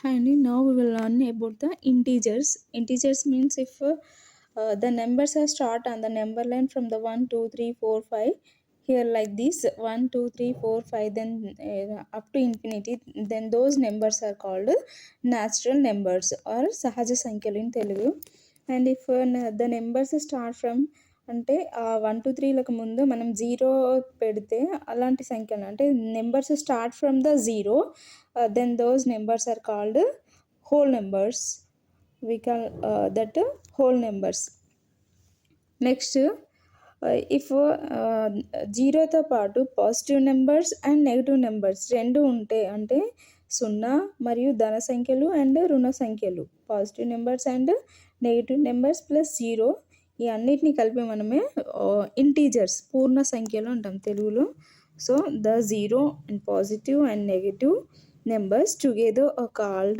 And now we will learn about the integers. Integers means if the numbers are start on the number line from the 1 2 3 4 5 here like this 1 2 3 4 5 then up to infinity, then those numbers are called natural numbers or sahaja sankhyalu in Telugu. And if the numbers start from అంటే 1 2 3లకు ముందు మనం zero పెడితే అలాంటి సంఖ్యలు అంటే numbers start from the zero, then those numbers are called whole numbers. We call that whole numbers. Next, if జీరోతో పాటు positive numbers and negative numbers రెండు ఉంటే అంటే సున్నా మరియు ధన సంఖ్యలు అండ్ రుణ సంఖ్యలు, positive numbers and negative numbers plus zero, ఈ అన్నిటినీ కలిపి మనమే ఇంటీజర్స్ పూర్ణ సంఖ్యలు అంటాం తెలుగులో. So the zero and positive and negative numbers together are called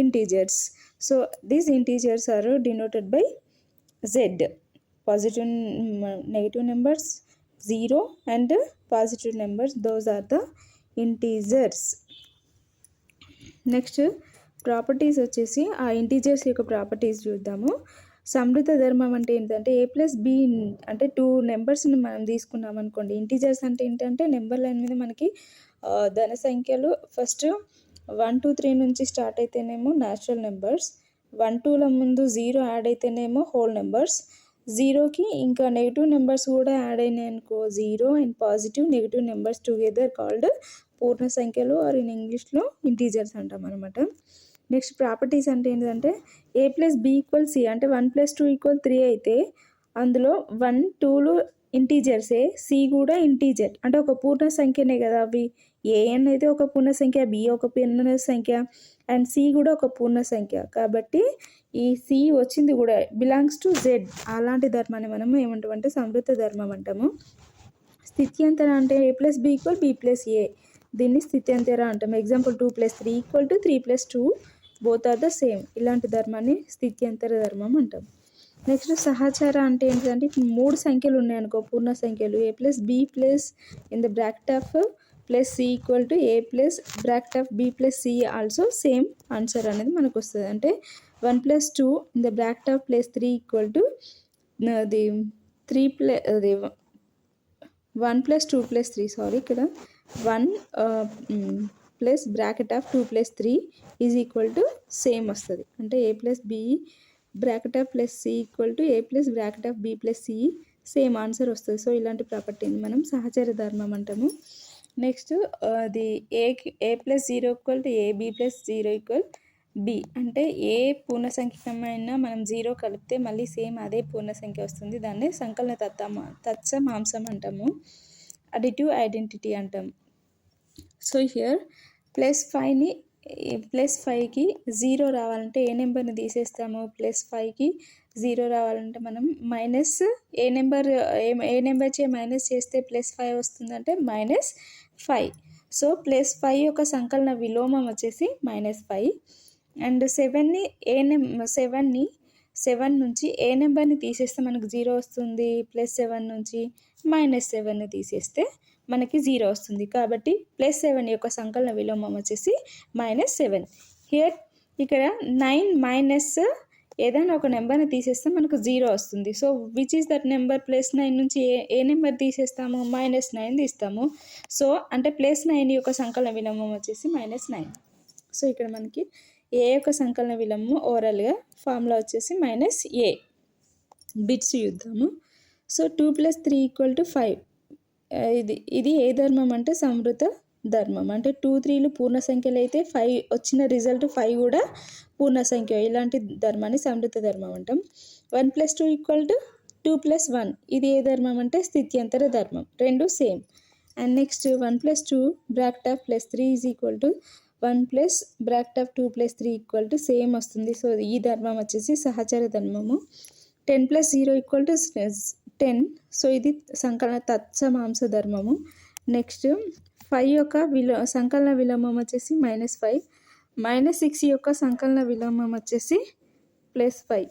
integers. So these integers are denoted by z. Positive negative numbers 0 and positive numbers, those are the integers. Next properties వచ్చేసి ఆ integers యొక్క properties చూద్దాము. సమృద్ధ ధర్మం అంటే ఏంటంటే a plus B అంటే two నెంబర్స్ని మనం తీసుకున్నాం అనుకోండి. ఇంటీజర్స్ అంటే ఏంటంటే నెంబర్ లైన్ మీద మనకి ధన సంఖ్యలు ఫస్ట్ 1 2 3 నుంచి స్టార్ట్ అయితేనేమో న్యాచురల్ నెంబర్స్, 1 2ల ముందు జీరో యాడ్ అయితేనేమో హోల్ నెంబర్స్, జీరోకి ఇంకా నెగిటివ్ నెంబర్స్ కూడా యాడ్ అయినాయి అనుకో zero and positive negative numbers together called పూర్ణ సంఖ్యలు ఆర్ ఇన్ ఇంగ్లీష్లో ఇంటీజర్స్ అంటాం అనమాట. నెక్స్ట్ ప్రాపర్టీస్ అంటే ఏంటంటే a plus B equal C అంటే 1 ప్లస్ 2 ఈక్వల్ 3 అయితే అందులో 1 2లు ఇంటీజర్సే, సి కూడా ఇంటీజర్ అంటే ఒక పూర్ణ సంఖ్యనే కదా అవి. ఏఎన్ అయితే ఒక పూర్ణ సంఖ్య, బి ఒక పూర్ణ సంఖ్య అండ్ సి కూడా ఒక పూర్ణ సంఖ్య. కాబట్టి ఈ సి వచ్చింది కూడా బిలాంగ్స్ టు జెడ్. అలాంటి ధర్మాన్ని మనం ఏమంటాం అంటే సమృద్ధ ధర్మం అంటాము. స్థిత్యంతర అంటే a plus B equal B plus A, దీన్ని స్థిత్యంతర అంటాం. Example 2 plus 3 equal to 3 plus 2 both are the same. ఇలాంటి ధర్మాన్ని స్థిత్యంతర ధర్మం అంటాం. నెక్స్ట్ సహచర అంటే ఏంటంటే మూడు సంఖ్యలు ఉన్నాయనుకో పూర్ణ సంఖ్యలు, A plus B plus in the bracket of plus C equal to A plus bracket of B plus C also same answer అనేది మనకు వస్తుంది. అంటే 1 plus 2 in the bracket of plus 3 equal to అది 3 ప్లస్ అది 1 plus 2 plus 3 sorry ఇక్కడ 1 plus bracket of 2 plus 3 is equal to same వస్తుంది. అంటే A plus B bracket of plus C equal to A plus bracket of B plus C same answer వస్తుంది. So ఇలాంటి ప్రాపర్టీని మనం సహచర ధర్మం అంటాము. నెక్స్ట్ అది A plus 0 equal to A, B plus 0 equal B అంటే ఏ పూర్ణ సంఖ్యమైనా మనం 0 కలిపితే మళ్ళీ సేమ్ అదే పూర్ణ సంఖ్య వస్తుంది. దాన్ని సంకలన తత్సమాంసం అంటాము, అడిటివ్ ఐడెంటిటీ అంటాం. సో హియర్ ప్లస్ 5కి 0 రావాలంటే ఏ నెంబర్ని తీసేస్తాము, ప్లస్ 5కి 0 రావాలంటే మనం మైనస్ ఏ నెంబర్ చే మైనస్ చేస్తే ప్లస్ 5 వస్తుందంటే -5. సో ప్లస్ 5 యొక్క సంకలన విలోమం వచ్చేసి -5. అండ్ 7 నుంచి ఏ నెంబర్ని తీసేస్తే మనకు 0 వస్తుంది, ప్లస్ 7 నుంచి -7ని తీసేస్తే మనకి 0 వస్తుంది. కాబట్టి +7 యొక్క సంకలన విలోమం వచ్చేసి -7. హియర్ ఇక్కడ 9 మైనస్ ఏదైనా ఒక నెంబర్ని తీసేస్తే మనకు 0 వస్తుంది. So which is that number? +9 నుంచి ఏ నెంబర్ తీసేస్తాము, -9 తీస్తాము. సో అంటే +9 యొక్క సంకలన విలోమం వచ్చేసి -9. సో ఇక్కడ మనకి ఏ యొక్క సంకలన విలోమం ఓవరాల్గా ఫార్ములా వచ్చేసి -a. బిట్స్ చూద్దాము. సో 2 + 3 = 5. ఇది ఏ ధర్మం అంటే సమృద్ధ ధర్మం. అంటే 2 3లు పూర్ణ సంఖ్యలు అయితే 5 వచ్చిన రిజల్ట్ 5 కూడా పూర్ణ సంఖ్య. ఇలాంటి ధర్మాన్ని సమృద్ధ ధర్మం అంటాం. 1 + 2 = 2 + 1. ఇది ఏ ధర్మం అంటే స్థిత్యంతర ధర్మం. రెండు same. And next 1 + 2 bracket of +3 is equal to 1 plus bracket of 2 + 3 equal to same వస్తుంది. సో ఈ ధర్మం వచ్చేసి సహచర ధర్మము. 10 + 0 = 10. సో ఇది సంకలన తత్సమాంస ధర్మము. నెక్స్ట్ 5 యొక్క సంకలన విలోమం వచ్చేసి -5. -6 యొక్క సంకలన విలోమం వచ్చేసి +5.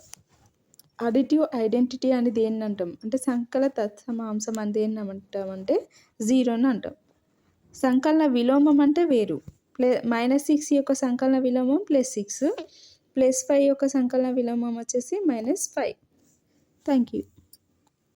అడిటివ్ ఐడెంటిటీ అని దేన్ని అంటాం అంటే సంకల తత్సమాంసం అని దేన్ని అంటామంటే 0 అని అంటాం. సంకలన విలోమం అంటే వేరు, -6 యొక్క సంకలన విలోమం +6, +5 యొక్క సంకలన విలోమం వచ్చేసి -5. Thank you.